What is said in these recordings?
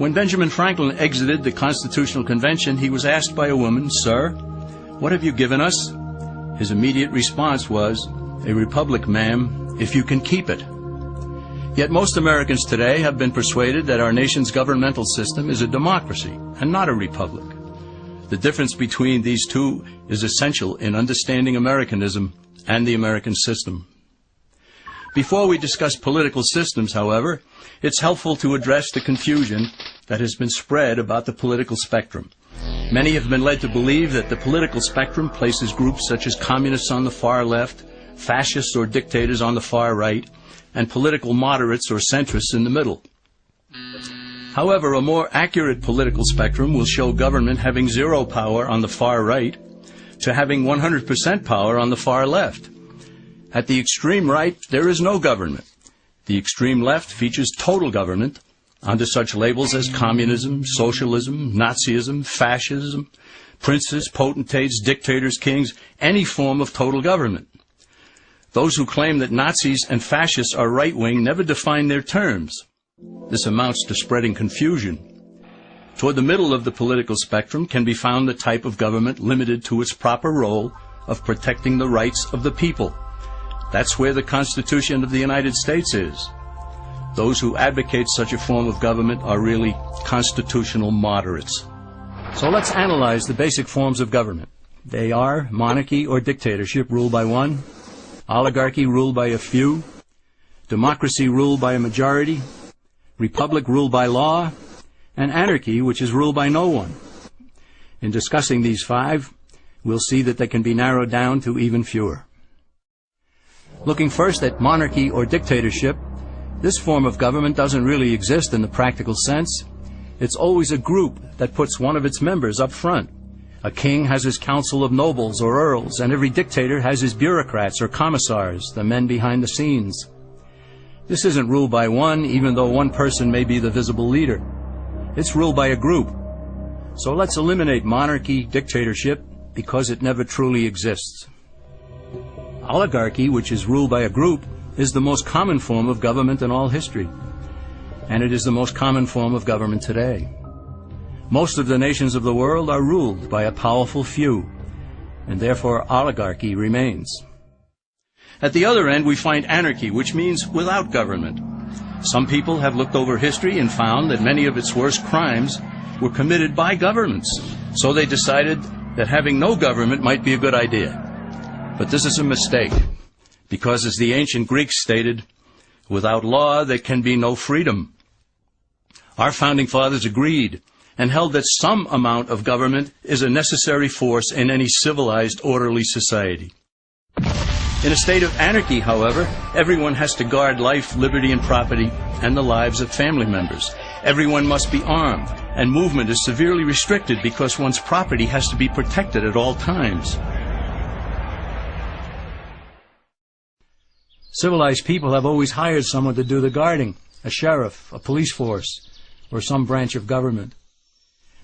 When Benjamin Franklin exited the Constitutional Convention, he was asked by a woman, "Sir, what have you given us?" His immediate response was, "A republic, ma'am, if you can keep it." Yet most Americans today have been persuaded that our nation's governmental system is a democracy and not a republic. The difference between these two is essential in understanding Americanism and the American system. Before we discuss political systems, however, it's helpful to address the confusion that has been spread about the political spectrum. Many have been led to believe that the political spectrum places groups such as communists on the far left, fascists or dictators on the far right, and political moderates or centrists in the middle. However, a more accurate political spectrum will show government having zero power on the far right to having 100% power on the far left. At the extreme right, there is no government. The extreme left features total government under such labels as communism, socialism, Nazism, fascism, princes, potentates, dictators, kings, any form of total government. Those who claim that Nazis and fascists are right-wing never define their terms. This amounts to spreading confusion. Toward the middle of the political spectrum can be found the type of government limited to its proper role of protecting the rights of the people. That's where the Constitution of the United States is. Those who advocate such a form of government are really constitutional moderates. So let's analyze the basic forms of government. They are monarchy or dictatorship ruled by one, oligarchy ruled by a few, democracy ruled by a majority, republic ruled by law, and anarchy, which is ruled by no one. In discussing these five, we'll see that they can be narrowed down to even fewer. Looking first at monarchy or dictatorship, this form of government doesn't really exist in the practical sense. It's always a group that puts one of its members up front. A king has his council of nobles or earls, and every dictator has his bureaucrats or commissars, the men behind the scenes. This isn't ruled by one, even though one person may be the visible leader. It's ruled by a group. So let's eliminate monarchy, dictatorship, because it never truly exists. Oligarchy, which is ruled by a group, is the most common form of government in all history. And it is the most common form of government today. Most of the nations of the world are ruled by a powerful few, and therefore oligarchy remains. At the other end, we find anarchy, which means without government. Some people have looked over history and found that many of its worst crimes were committed by governments. So they decided that having no government might be a good idea. But this is a mistake, because as the ancient Greeks stated, without law there can be no freedom. Our founding fathers agreed and held that some amount of government is a necessary force in any civilized, orderly society. In a state of anarchy, however, everyone has to guard life, liberty, and property, and the lives of family members. Everyone must be armed, and movement is severely restricted because one's property has to be protected at all times. Civilized people have always hired someone to do the guarding, a sheriff, a police force, or some branch of government.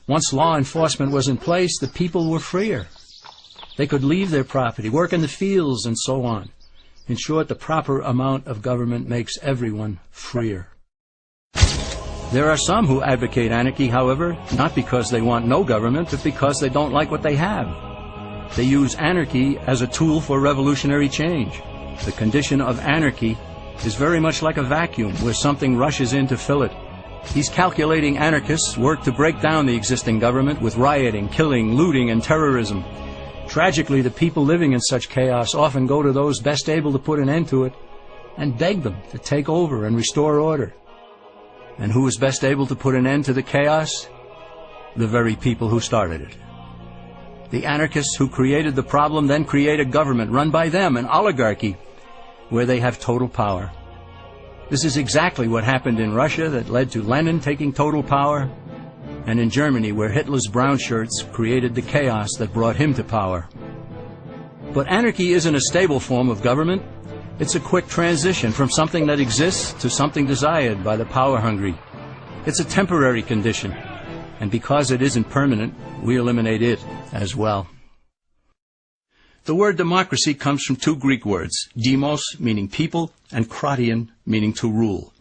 Once law enforcement was in place, the people were freer. They could leave their property, work in the fields, and so on. In short, the proper amount of government makes everyone freer. There are some who advocate anarchy, however, not because they want no government, but because they don't like what they have. They use anarchy as a tool for revolutionary change. The condition of anarchy is very much like a vacuum where something rushes in to fill it. These calculating anarchists work to break down the existing government with rioting, killing, looting, and terrorism. Tragically, the people living in such chaos often go to those best able to put an end to it and beg them to take over and restore order. And who is best able to put an end to the chaos? The very people who started it. The anarchists who created the problem then create a government run by them, an oligarchy, where they have total power. This is exactly what happened in Russia that led to Lenin taking total power, and in Germany where Hitler's brown shirts created the chaos that brought him to power. But anarchy isn't a stable form of government. It's a quick transition from something that exists to something desired by the power-hungry. It's a temporary condition, and because it isn't permanent, we eliminate it as well. The word democracy comes from two Greek words, demos, meaning people, and kratein, meaning to rule.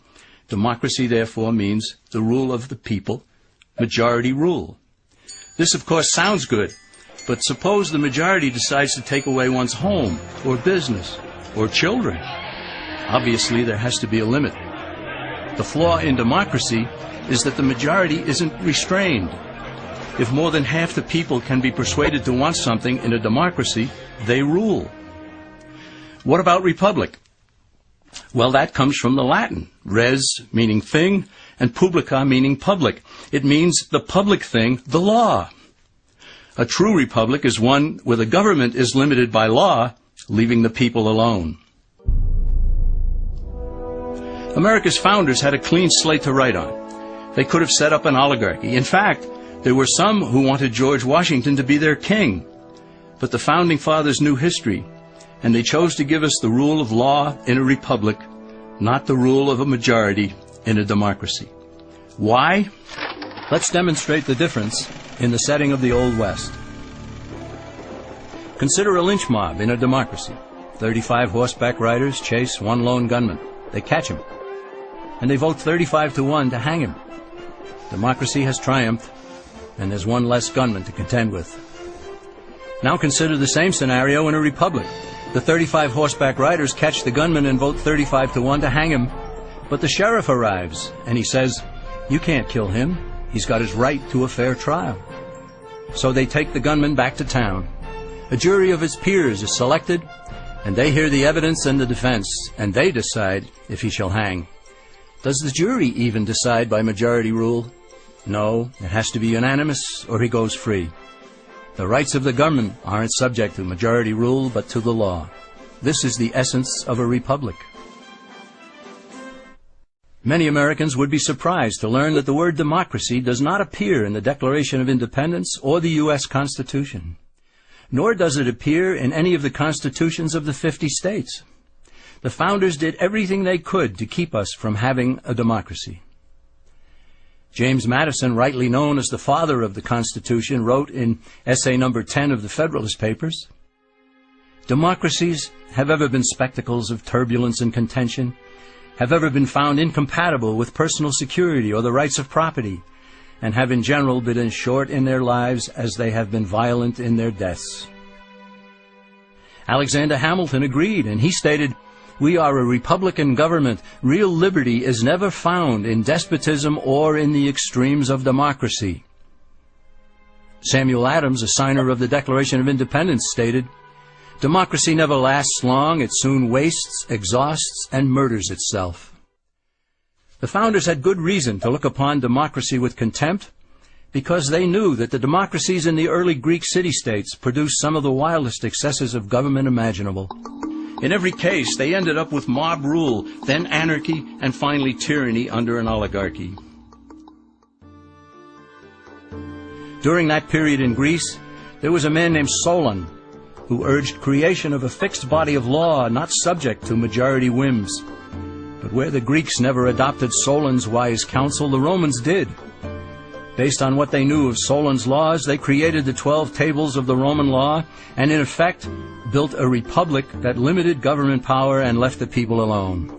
Democracy, therefore, means the rule of the people, majority rule. This, of course, sounds good, but suppose the majority decides to take away one's home, or business, or children. Obviously, there has to be a limit. The flaw in democracy is that the majority isn't restrained. If more than half the people can be persuaded to want something in a democracy, they rule. What about republic? Well, that comes from the Latin, res meaning thing, and publica meaning public. It means the public thing, the law. A true republic is one where the government is limited by law, leaving the people alone. America's founders had a clean slate to write on. They could have set up an oligarchy. In fact, there were some who wanted George Washington to be their king. But the Founding Fathers knew history, and they chose to give us the rule of law in a republic, not the rule of a majority in a democracy. Why? Let's demonstrate the difference in the setting of the Old West. Consider a lynch mob in a democracy. 35 horseback riders chase one lone gunman. They catch him, and they vote 35-1 to hang him. Democracy has triumphed, and there's one less gunman to contend with. Now consider the same scenario in a republic. The 35 horseback riders catch the gunman and vote 35-1 to hang him, but the sheriff arrives, and he says, "You can't kill him. He's got his right to a fair trial." So they take the gunman back to town. A jury of his peers is selected, and they hear the evidence and the defense, and they decide if he shall hang. Does the jury even decide by majority rule? No, it has to be unanimous, or he goes free. The rights of the government aren't subject to majority rule, but to the law. This is the essence of a republic. Many Americans would be surprised to learn that the word democracy does not appear in the Declaration of Independence or the U.S. Constitution, nor does it appear in any of the constitutions of the 50 states. The founders did everything they could to keep us from having a democracy. James Madison, rightly known as the father of the Constitution, wrote in essay number 10 of the Federalist Papers, "Democracies have ever been spectacles of turbulence and contention, have ever been found incompatible with personal security or the rights of property, and have in general been as short in their lives as they have been violent in their deaths." Alexander Hamilton agreed, and he stated, "We are a republican government. Real liberty is never found in despotism or in the extremes of democracy." Samuel Adams, a signer of the Declaration of Independence, stated, "Democracy never lasts long. It soon wastes, exhausts, and murders itself." The founders had good reason to look upon democracy with contempt, because they knew that the democracies in the early Greek city-states produced some of the wildest excesses of government imaginable. In every case, they ended up with mob rule, then anarchy, and finally tyranny under an oligarchy. During that period in Greece, there was a man named Solon, who urged creation of a fixed body of law not subject to majority whims. But where the Greeks never adopted Solon's wise counsel, the Romans did. Based on what they knew of Solon's laws, they created the 12 tables of the Roman law, and in effect built a republic that limited government power and left the people alone.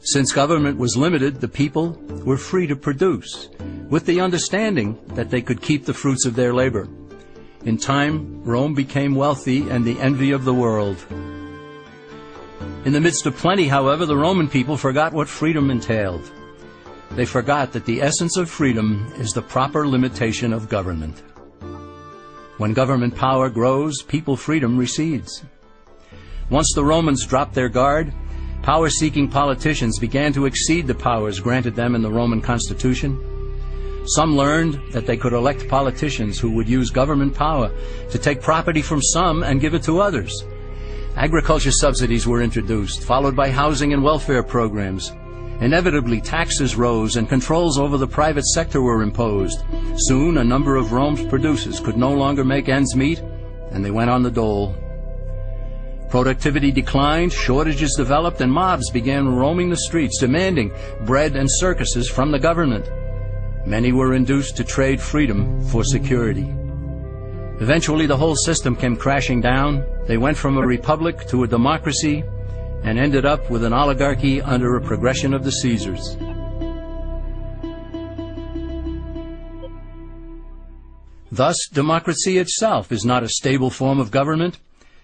Since government was limited, the people were free to produce, with the understanding that they could keep the fruits of their labor. In time, Rome became wealthy and the envy of the world. In the midst of plenty, however, the Roman people forgot what freedom entailed. They forgot that the essence of freedom is the proper limitation of government. When government power grows, people freedom recedes. Once the Romans dropped their guard, power-seeking politicians began to exceed the powers granted them in the Roman Constitution. Some learned that they could elect politicians who would use government power to take property from some and give it to others. Agriculture subsidies were introduced, followed by housing and welfare programs. Inevitably, taxes rose and controls over the private sector were imposed. Soon, a number of Rome's producers could no longer make ends meet, and they went on the dole. Productivity declined, shortages developed, and mobs began roaming the streets, demanding bread and circuses from the government. Many were induced to trade freedom for security. Eventually, the whole system came crashing down. They went from a republic to a democracy, and ended up with an oligarchy under a progression of the Caesars. Thus, democracy itself is not a stable form of government.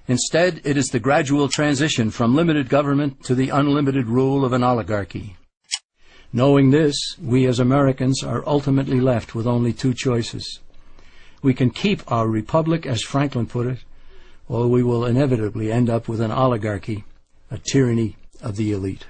Instead, it is the gradual transition from limited government to the unlimited rule of an oligarchy. Knowing this, we as Americans are ultimately left with only two choices. We can keep our republic, as Franklin put it, or we will inevitably end up with an oligarchy, a tyranny of the elite.